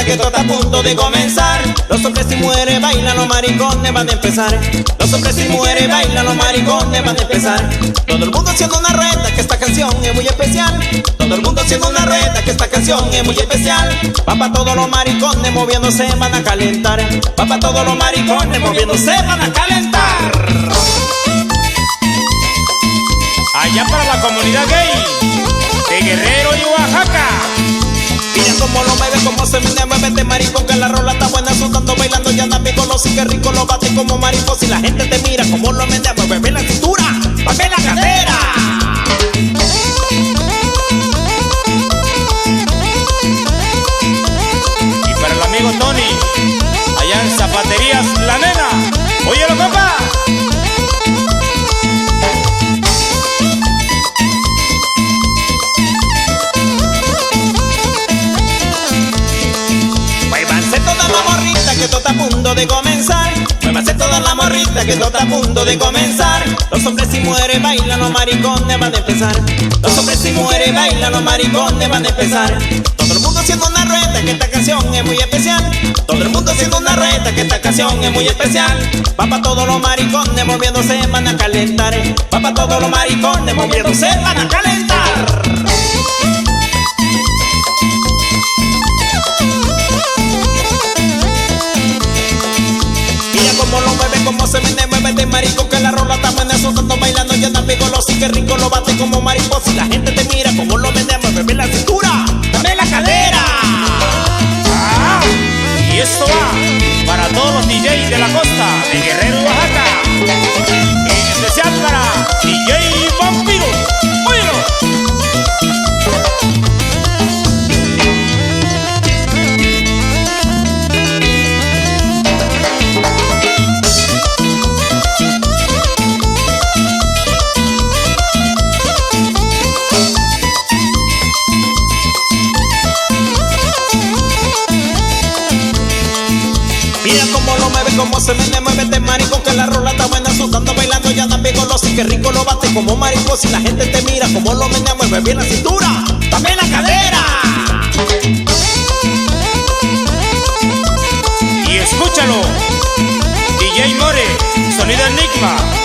que todo está a punto de comenzar. Los hombres y mujeres bailan, los maricones van a empezar. Los hombres y mujeres bailan, los maricones van a empezar. Todo el mundo haciendo una reta, que esta canción es muy especial. Todo el mundo haciendo una reta, que esta canción es muy especial. Va pa' todos los maricones moviéndose, van a calentar. Va pa' todos los maricones moviéndose, van a calentar. Allá para la comunidad gay de Guerrero y Oaxaca. Mira cómo lo mueve, cómo se mueve este maricón, que la rola está buena, azotando, bailando, ya anda picoloso y qué rico lo bate como mariposa. Y la gente te mira cómo lo menea, mueve la cintura, mueve la cadera. Y para el amigo Tony, allá en Zapaterías La Nena, óyelo compa. Que todo está a punto de comenzar. Muévase toda la morrita, que todo está a punto de comenzar. Los hombres y mujeres bailan, los maricones van a empezar. Los hombres y mujeres bailan, los maricones van a empezar. Todo el mundo haciendo una reta, que esta canción es muy especial. Todo el mundo haciendo una reta, que esta canción es muy especial. Va pa' todos los maricones moviéndose, van a calentar. Va pa' todos los maricones moviéndose, van a calentar. Cómo lo mueve, cómo se mueve este maricón, que la rola está buena, azotando, bailando, ya está picoloso y qué rico lo bate como mariposa. Y la gente te mira cómo lo menea, mueve la cintura, dame la cadera. Y esto va para todos los DJs de la costa de Guerrero y Oaxaca, en especial para DJ Vampiro. ¡Óyelo! Mira cómo lo mueve, cómo se mueve este maricón, que la rola está buena, azotando, bailando, ya anda picoloso y qué rico lo bate como mariposa. Y la gente te mira cómo lo menea, mueve bien la cintura, dame la cadera. Y escúchalo, DJ More, sonido Enigma.